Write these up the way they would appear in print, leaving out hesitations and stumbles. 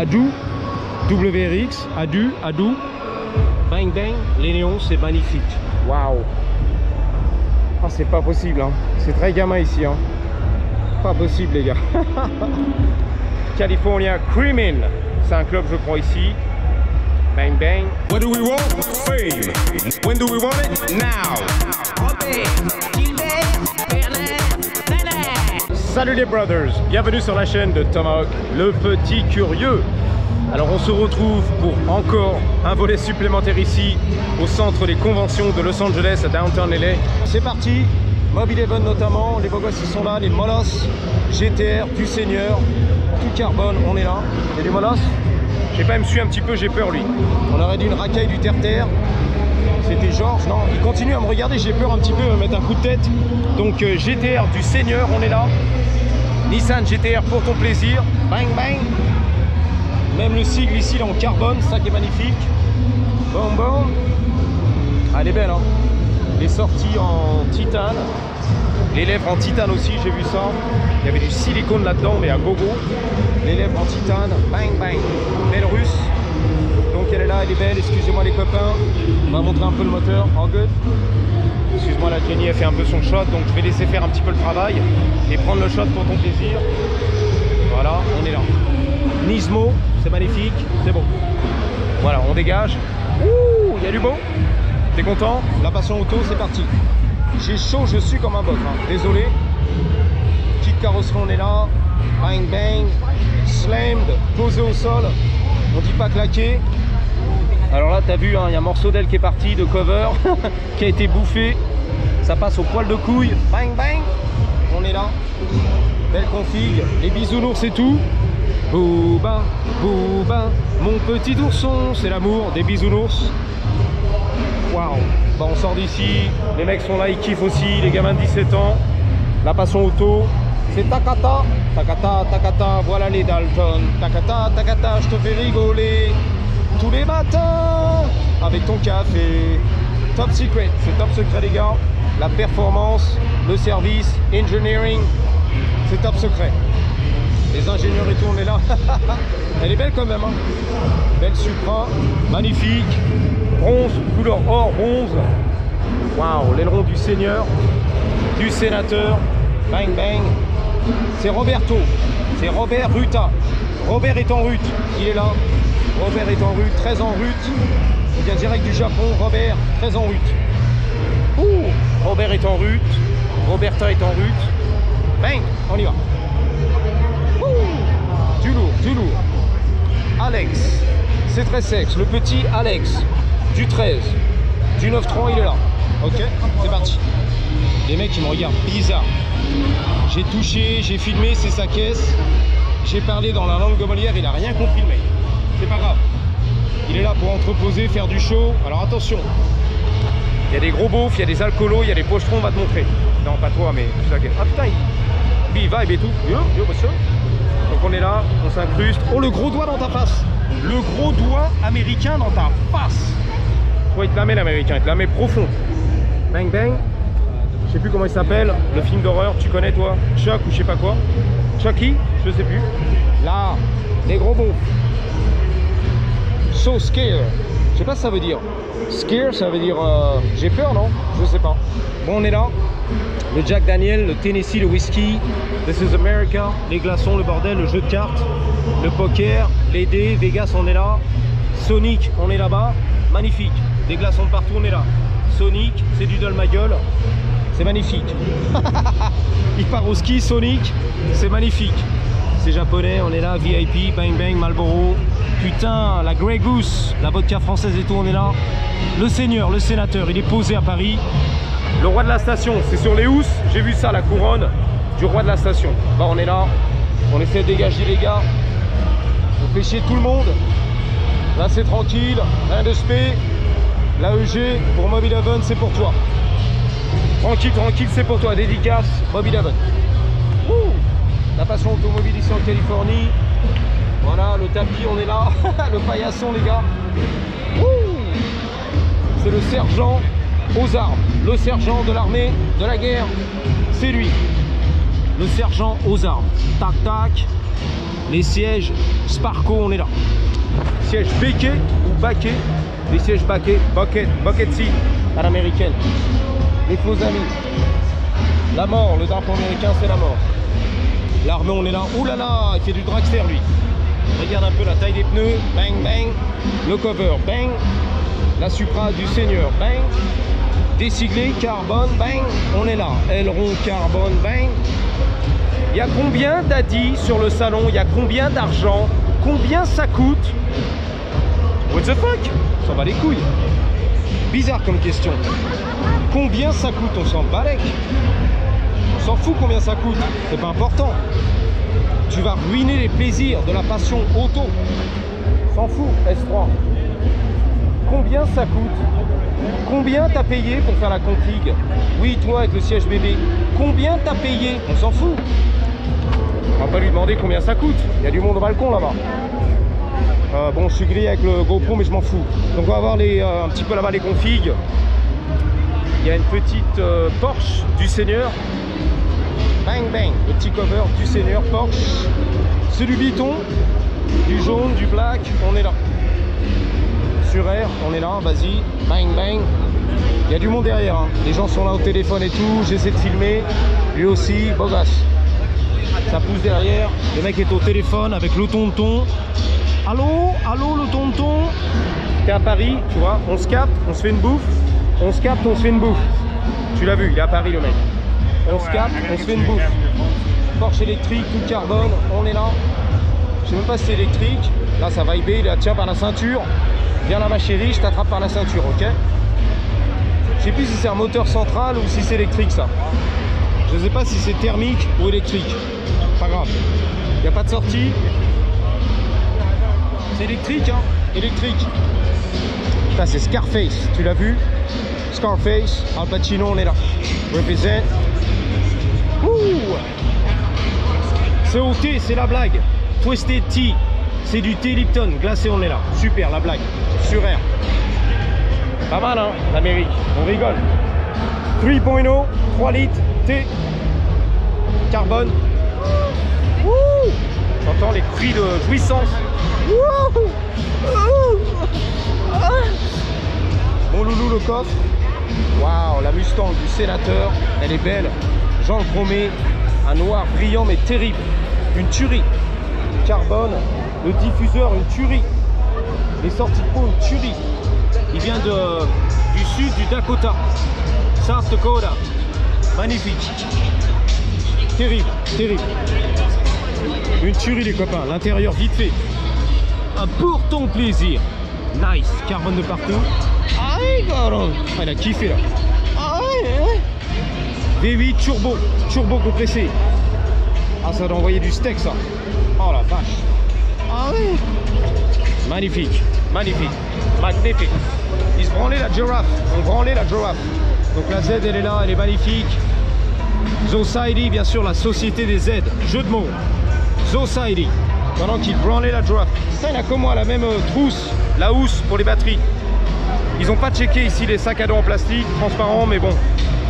Adu, WRX, Adu, bang bang, les néons, c'est magnifique. Waouh. Ah, c'est pas possible, hein. C'est très gamin ici, hein. Pas possible, les gars. California Creamin', c'est un club, je crois, ici. Bang bang. What do we want? Fame. When do we want it? Now. Salut les brothers, bienvenue sur la chaîne de Tomahawk, le petit curieux. Alors on se retrouve pour encore un volet supplémentaire ici au centre des conventions de Los Angeles à Downtown LA. C'est parti, Mobile Event notamment, les beaux gosses ils sont là, les molosses, GTR, du Seigneur, tout carbone, on est là. Il y a du molosse? Je sais pas, il me suit un petit peu, j'ai peur lui. On aurait dit une racaille du terre-terre. C'était Georges, non, il continue à me regarder, j'ai peur un petit peu, mettre un coup de tête. Donc GTR du Seigneur, on est là. Nissan GTR pour ton plaisir. Bang bang. Même le sigle ici là en carbone, ça qui est magnifique. Bon bon. Ah, elle est belle, hein. Les sorties en titane. Les lèvres en titane aussi, j'ai vu ça. Il y avait du silicone là-dedans, mais à gogo. Les lèvres en titane. Bang bang. Belle russe. Donc elle est là, elle est belle. Excusez-moi les copains. On va montrer un peu le moteur. En good. Excuse-moi, la Jenny a fait un peu son shot, donc je vais laisser faire un petit peu le travail et prendre le shot pour ton plaisir. Voilà, on est là. Nismo, c'est magnifique, c'est bon. Voilà, on dégage. Ouh, il y a du beau. T'es content? La passion auto, c'est parti. J'ai chaud, je suis comme un bœuf, hein. Désolé. Petite carrosserie, on est là. Bang bang. Slammed, posé au sol. On dit pas claqué. Alors là, t'as vu, hein, il y a un morceau d'aile qui est parti de cover, qui a été bouffé. Ça passe au poil de couille. Bang bang. On est là. Belle config. Les bisounours et tout. Bouba, bouba, mon petit ourson. C'est l'amour des bisounours. Waouh. Bon, on sort d'ici. Les mecs sont là, ils kiffent aussi. Les gamins de 17 ans. La passion auto. C'est Takata. Takata, Takata. Voilà les Dalton. Takata, Takata. Je te fais rigoler tous les matins avec ton café. Top secret, c'est top secret les gars. La performance, le service, engineering, c'est top secret. Les ingénieurs et tout, on est là. Elle est belle quand même, hein. Belle Supra, magnifique. Bronze, couleur or, bronze. Waouh, l'aileron du Seigneur, du Sénateur. Bang bang. C'est Roberto, c'est Robert Ruta. Robert est en rute, il est là. Robert est en rute, très en rute. Il vient direct du Japon. Robert, très en rute. Ouh, Robert est en rute. Roberta est en rute. Bang, on y va. Ouh, du lourd, du lourd. Alex, c'est très sexe. Le petit Alex, du 13. Du 9.3, il est là. Ok, c'est parti. Les mecs, ils me regardent bizarre. J'ai touché, j'ai filmé, c'est sa caisse. J'ai parlé dans la langue gomolière, il a rien compris le mec. C'est pas grave. Il est là pour entreposer, faire du show. Alors attention. Il y a des gros beaufs, il y a des alcoolos, il y a des pochetrons, on va te montrer. Non, pas toi, mais tout ça. Ah putain, il vibe et tout. Yo, monsieur. Donc on est là, on s'incruste. Oh, le gros doigt dans ta face. Le gros doigt américain dans ta face. Toi, il te la met l'américain, il te la met profond. Bang bang. Je sais plus comment il s'appelle. Le film d'horreur, tu connais toi? Chuck ou je sais pas quoi. Chucky, je sais plus. Là, les gros beaufs. So scare. Je sais pas ce que ça veut dire. Scare, ça veut dire j'ai peur, non? Je sais pas. Bon, on est là. Le Jack Daniel, le Tennessee, le whisky. This is America. Les glaçons, le bordel, le jeu de cartes, le poker, les dés. Vegas, on est là. Sonic, on est là-bas. Magnifique. Des glaçons de partout, on est là. Sonic, c'est du dol ma gueule. C'est magnifique. Il part au ski, Sonic. C'est magnifique. C'est japonais, on est là, VIP, bang bang, Marlboro. Putain, la Grey Goose, la vodka française et tout, on est là. Le Seigneur, le Sénateur, il est posé à Paris. Le roi de la station, c'est sur les housses. J'ai vu ça, la couronne du roi de la station. Bah, on est là, on essaie de dégager les gars. On fait chier tout le monde. Là, c'est tranquille, rien de spé. La EG pour Mobile Event, c'est pour toi. Tranquille, tranquille, c'est pour toi. Dédicace, Mobile Event. Ouh, la passion automobile ici en Californie. Voilà, le tapis, on est là. Le paillasson, les gars. C'est le sergent aux armes. Le sergent de l'armée, de la guerre. C'est lui. Le sergent aux armes. Tac, tac. Les sièges Sparco, on est là. Siège béquet ou baquet. Les sièges baquet, bucket seat à l'américaine. Les faux amis. La mort, le drapeau américain, c'est la mort. L'armée, on est là. Ouh là là, il fait du dragster lui. Regarde un peu la taille des pneus. Bang, bang. Le cover, bang. La Supra du Seigneur, bang. Déciglé, carbone, bang. On est là. Aileron, carbone, bang. Il y a combien d'adis sur le salon? Il y a combien d'argent? Combien ça coûte? What the fuck? Ça va les couilles. Bizarre comme question. Combien ça coûte? On s'en balèque. On s'en fout combien ça coûte. C'est pas important. Tu vas ruiner les plaisirs de la passion auto. S'en fout, S3. Combien ça coûte? Combien t'as payé pour faire la config? Oui, toi avec le siège bébé. Combien t'as payé? On s'en fout. On va pas lui demander combien ça coûte. Il y a du monde au balcon là-bas. Bon, je suis grillé avec le GoPro, mais je m'en fous. Donc on va voir un petit peu là-bas les configs. Il y a une petite Porsche du Seigneur. Bang bang, le petit cover du Seigneur Porsche. C'est du biton, du jaune, du black. On est là. Sur air, on est là, vas-y. Bang bang. Il y a du monde derrière. Hein. Les gens sont là au téléphone et tout. J'essaie de filmer. Lui aussi, beau gosse. Ça pousse derrière. Le mec est au téléphone avec le tonton. Allô, allô le tonton. T'es à Paris, tu vois, on se capte, on se fait une bouffe. On se capte, on se fait une bouffe. Tu l'as vu, il est à Paris le mec. On se capte, on se fait une bouffe. Porsche électrique, tout carbone, on est là. Je sais même pas si c'est électrique. Là ça va viber, il la tient par la ceinture. Viens là ma chérie, je t'attrape par la ceinture, ok? Je sais plus si c'est un moteur central ou si c'est électrique ça. Je sais pas si c'est thermique ou électrique. Pas grave. Il n'y a pas de sortie. C'est électrique, hein? Électrique. Ça, c'est Scarface. Tu l'as vu? Scarface, Al Pacino, on est là. Represent. Ouh! C'est au thé, c'est la blague. Twisted Tea. C'est du thé Lipton. Glacé, on est là. Super, la blague. Sur air. Pas mal, hein? L'Amérique. On rigole. 3.0, 3 litres, thé. Carbone. Ouh! J'entends les cris de jouissance. Mon loulou le coffre. Waouh, la Mustang du sénateur. Elle est belle. Jean le chromé. Un noir brillant mais terrible. Une tuerie. Carbone. Le diffuseur, une tuerie. Les sorties de peau, une tuerie. Il vient du sud du Dakota. South Dakota. Magnifique. Terrible, terrible. Une tuerie les copains, l'intérieur vite fait. Pour ton plaisir. Nice, carbone de partout. Aïe, il a kiffé là. V8 turbo, turbo compressé. Ah, ça doit envoyer du steak ça. Oh la vache. Magnifique, magnifique, magnifique. Ils se branlaient la girafe, on branlait la girafe. Donc la Z elle est là, elle est magnifique. Society, bien sûr, la société des Z. Jeu de mots. Society. Pendant qu'il branlait la girafe. Ça, il a comme moi la même trousse, la housse pour les batteries. Ils n'ont pas checké ici les sacs à dos en plastique, transparents, mais bon,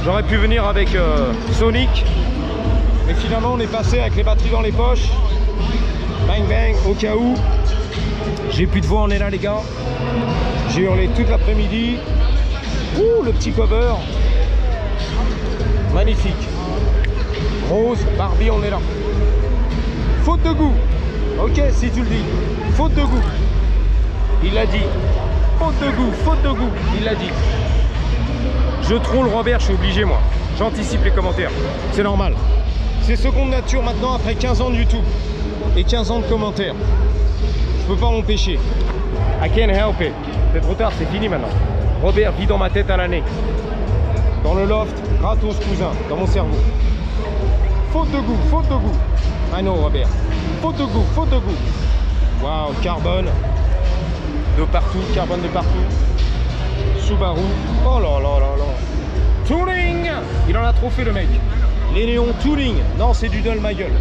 j'aurais pu venir avec Sonic. Mais finalement, on est passé avec les batteries dans les poches. Bang bang, au cas où. J'ai plus de voix, on est là les gars. J'ai hurlé toute l'après-midi. Ouh, le petit cover. Magnifique. Rose, Barbie, on est là. Faute de goût. Ok, si tu le dis. Faute de goût. Il l'a dit. Faute de goût, faute de goût. Il l'a dit. Je troll Robert, je suis obligé moi. J'anticipe les commentaires. C'est normal. C'est seconde nature maintenant après 15 ans de YouTube. Et 15 ans de commentaires. Je peux pas m'empêcher. I can't help it. C'est trop tard, c'est fini maintenant. Robert vit dans ma tête à l'année. Dans le loft, gratos cousin, dans mon cerveau. Faute de goût, faute de goût. I know Robert. Faute de goût, faute de goût. Waouh, carbone. De partout, carbone de partout. Subaru. Oh là là là là. Touring. Il en a trop fait le mec. Les néons Touring. Non, c'est du dull ma gueule.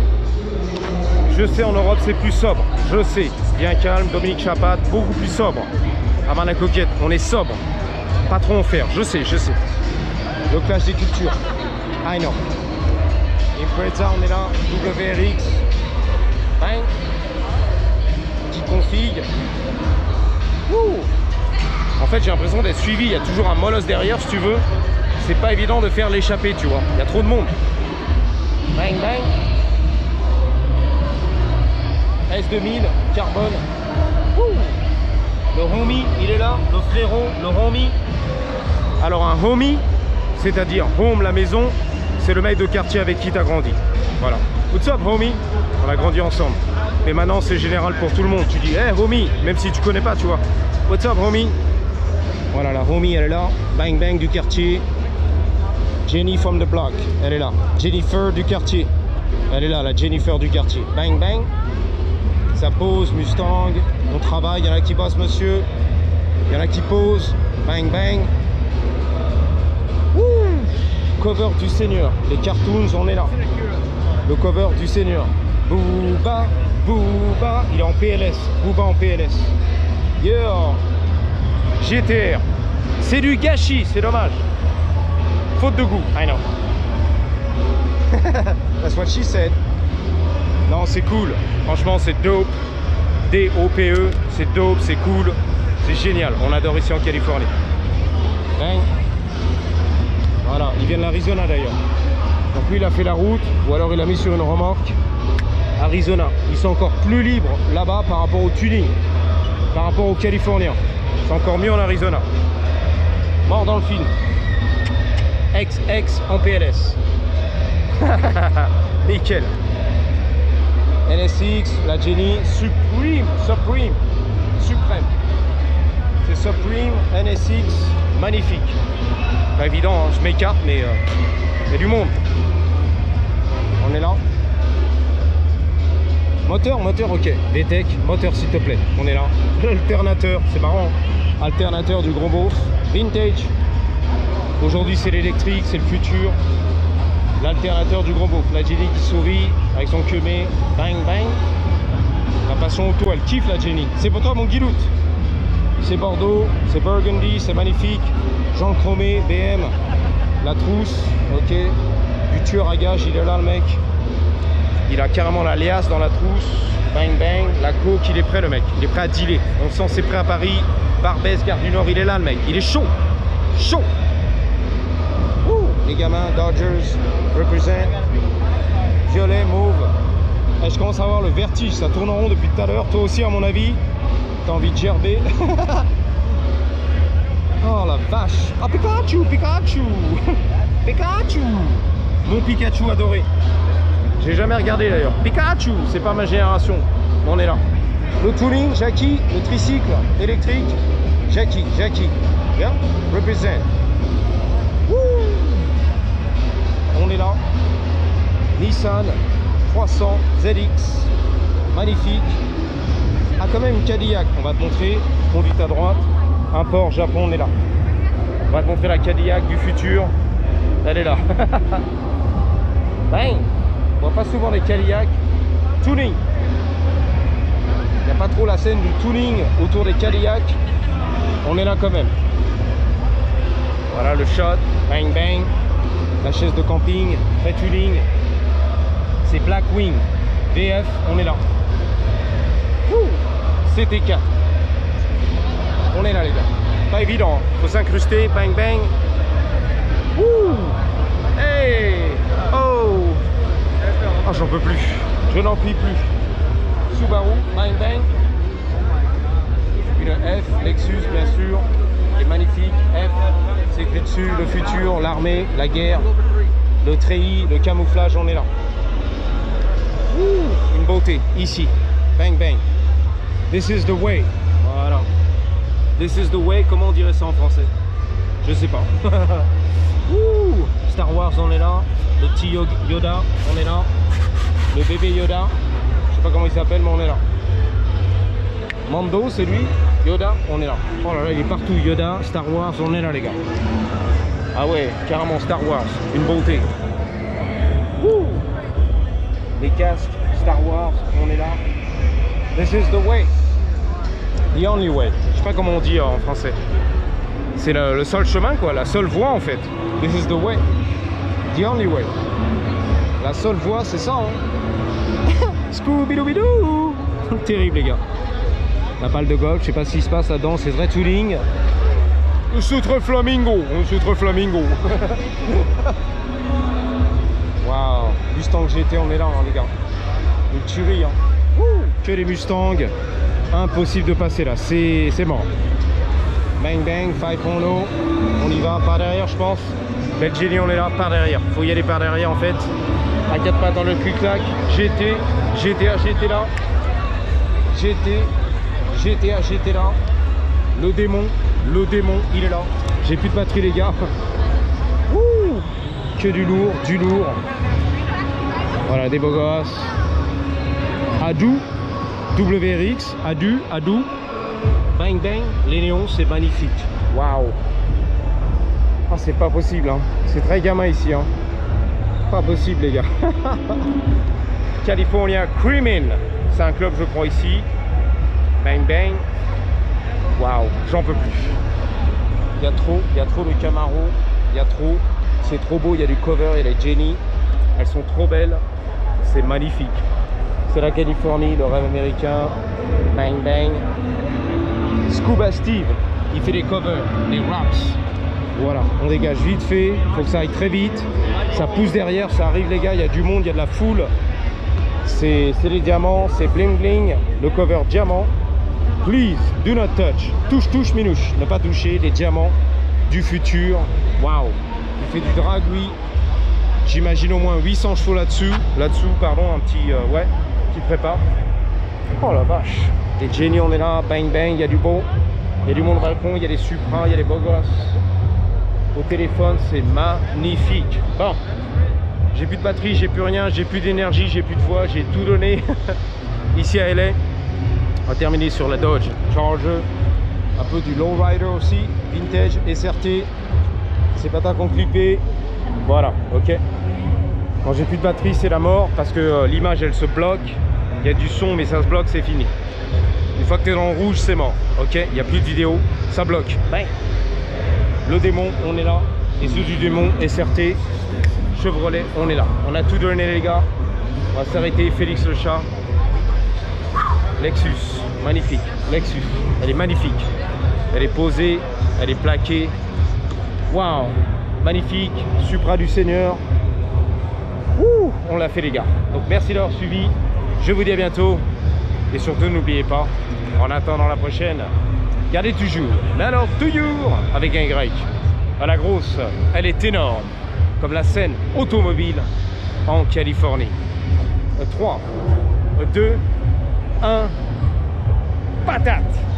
Je sais, en Europe c'est plus sobre. Je sais. Bien calme, Dominique Chapat, beaucoup plus sobre. Avant la coquette, on est sobre. Pas trop en faire, je sais, je sais. Le clash des cultures. I know. Impreza, on est là. WRX. Bang. config. Ouh. En fait, j'ai l'impression d'être suivi. Il y a toujours un molosse derrière, si tu veux. C'est pas évident de faire l'échappée, tu vois. Il y a trop de monde. Bang, bang. S2000, carbone. Ouh. Le homie, il est là. Le frérot, le homie. Alors, un homie, c'est-à-dire home, la maison, c'est le mec de quartier avec qui tu as grandi. Voilà. What's up, homie? On a grandi ensemble. Mais maintenant, c'est général pour tout le monde. Tu dis, hey, homie, même si tu connais pas, tu vois. What's up, homie? Voilà, la homie, elle est là. Bang, bang du quartier. Jenny from the block, elle est là. Jennifer du quartier. Elle est là, la Jennifer du quartier. Bang, bang. Ça pose, Mustang. On travaille, il y en a qui bossent, monsieur. Il y en a qui posent. Bang, bang. Wouh. Cover du Seigneur. Les cartoons, on est là. Le cover du Seigneur. Booba, Booba. Il est en PLS. Booba en PLS. Yeah. GTR. C'est du gâchis, c'est dommage. Faute de goût, I know. That's what she said. Non, c'est cool. Franchement, c'est dope. D-O-P-E. C'est dope, c'est cool. C'est génial. On adore ici en Californie. Bang. Voilà, il vient de l'Arizona d'ailleurs. Donc lui, il a fait la route, ou alors il a mis sur une remorque. Arizona. Ils sont encore plus libres là-bas par rapport au tuning, par rapport aux Californiens. C'est encore mieux en Arizona. Mort dans le film. XX en PLS. Nickel. NSX, la Jenny, Supreme. Suprême. C'est Supreme, NSX, magnifique. Pas évident, hein, je m'écarte, mais il y a du monde. On est là. Moteur, ok. VTEC, moteur s'il te plaît. On est là. Alternateur, c'est marrant. Alternateur du gros beauf. Vintage. Aujourd'hui c'est l'électrique, c'est le futur. L'alternateur du gros beauf. La Jenny qui sourit avec son queumé. Bang bang. La passion auto, elle kiffe la Jenny. C'est pour toi mon Guilout. C'est Bordeaux, c'est Burgundy, c'est magnifique. Jean chromé, BM. La trousse, ok. Du tueur à gage, il est là le mec. Il a carrément la liasse dans la trousse. Bang bang. La coque, il est prêt le mec. Il est prêt à dealer. On sent c'est prêt à Paris. Barbès, Gare du Nord, il est là le mec. Il est chaud. Chaud. Ouh, les gamins, Dodgers, represent. Violet, mauve. Et je commence à avoir le vertige. Ça tourne en rond depuis tout à l'heure. Toi aussi, à mon avis, t'as envie de gerber. Oh la vache. Ah, Pikachu, Pikachu. Pikachu. Mon Pikachu adoré. J'ai jamais regardé d'ailleurs. Pikachu, c'est pas ma génération. On est là. Le tooling, Jackie, le tricycle électrique, Jackie. Yeah? Represent. Woo! On est là. Nissan 300 ZX. Magnifique. Ah, quand même une Cadillac. On va te montrer. Conduite à droite. Import Japon, on est là. On va te montrer la Cadillac du futur. Elle est là. Bang! On voit pas souvent les Cadillac. Tuning. Il n'y a pas trop la scène du tuning autour des Cadillac. On est là quand même. Voilà le shot. Bang bang. La chaise de camping. Très tuning. C'est Blackwing. VF, on est là. CT4. On est là les gars. Pas évident. Faut s'incruster. Bang bang. Ouh. Hey. Oh. Oh, j'en peux plus. Je n'en puis plus. Subaru, bang bang. Une F, Lexus bien sûr. Et magnifique. F, c'est écrit dessus le futur, l'armée, la guerre, le treillis, le camouflage, on est là. Ouh, une beauté, ici. Bang bang. This is the way. Voilà. This is the way, comment on dirait ça en français? Je sais pas. Ouh, Star Wars, on est là. Le petit Yoda, on est là. Le bébé Yoda, je sais pas comment il s'appelle, mais on est là. Mando, c'est lui. Yoda, on est là. Oh là là, il est partout. Yoda, Star Wars, on est là les gars. Ah ouais, carrément Star Wars, une beauté. Wouh. Les casques, Star Wars, on est là. This is the way. The only way. Je sais pas comment on dit en français. C'est le seul chemin quoi, la seule voie en fait. This is the way. The only way. La seule voie, c'est ça hein. Scooby-Doo. Terrible les gars. la balle de golf. Je sais pas ce qui se passe là-dedans, c'est vrai touring. Soutre flamingo, soutre flamingo. Waouh, Mustang GT, on est là, hein, les gars. Une tuerie, hein. Que les Mustangs, impossible de passer là, c'est mort. Bang bang, 5.0, on y va par derrière, je pense. Belle Jenny, on est là, par derrière. Faut y aller par derrière en fait. À 4 pattes dans le clic-clac. GT, GTA, GT là. GT, GTA, GT là. Le démon, il est là. J'ai plus de batterie, les gars. Ouh, que du lourd, du lourd. Voilà, des beaux gosses. Adu, WRX, Adu. Bang bang, les néons, c'est magnifique. Waouh. Ah, c'est pas possible, hein. C'est très gamin ici, hein. Pas possible, les gars. California Creamin', c'est un club, je crois, ici. Bang bang. Waouh, j'en peux plus. Il y a trop de Camaro. Il y a trop. C'est trop beau. Il y a du cover, il y a les Jenny. Elles sont trop belles. C'est magnifique. C'est la Californie, le rêve américain. Bang bang. Scuba Steve, il fait les covers, les raps. Voilà, on dégage vite fait, il faut que ça aille très vite. Ça pousse derrière, ça arrive les gars, il y a du monde, il y a de la foule. C'est les diamants, c'est bling bling, le cover diamant. Please, do not touch. Touche, minouche. Ne pas toucher les diamants du futur. Waouh, il fait du drag, lui. J'imagine au moins 800 chevaux là-dessous. Là-dessous, pardon, un petit, ouais, qui prépare. Oh la vache. Les Jenny, on est là, bang bang, il y a du beau. Il y a du monde balcon, il y a des Supra, il y a des beaux gosses. Au téléphone, c'est magnifique. Bon, j'ai plus de batterie, j'ai plus rien, j'ai plus d'énergie, j'ai plus de voix, j'ai tout donné. Ici à LA, on va terminer sur la Dodge Charger. Un peu du lowrider aussi, vintage, SRT. C'est pas tant compliqué. Voilà, ok. Quand j'ai plus de batterie, c'est la mort parce que l'image, elle se bloque. Il y a du son, mais ça se bloque, c'est fini. Une fois que tu es dans le rouge, c'est mort. Ok, il n'y a plus de vidéo, ça bloque. Bang. Le démon, on est là. Les yeux du démon, SRT, Chevrolet, on est là. On a tout donné, les gars. On va s'arrêter. Félix le chat. Lexus, magnifique. Lexus, elle est magnifique. Elle est posée, elle est plaquée. Waouh, magnifique. Supra du Seigneur. Ouh, on l'a fait, les gars. Donc merci d'avoir suivi. Je vous dis à bientôt. Et surtout, n'oubliez pas, en attendant la prochaine, gardez toujours la Lord toujours avec un Y. À la grosse, elle est énorme, comme la scène automobile en Californie. 3, 2, 1, patate!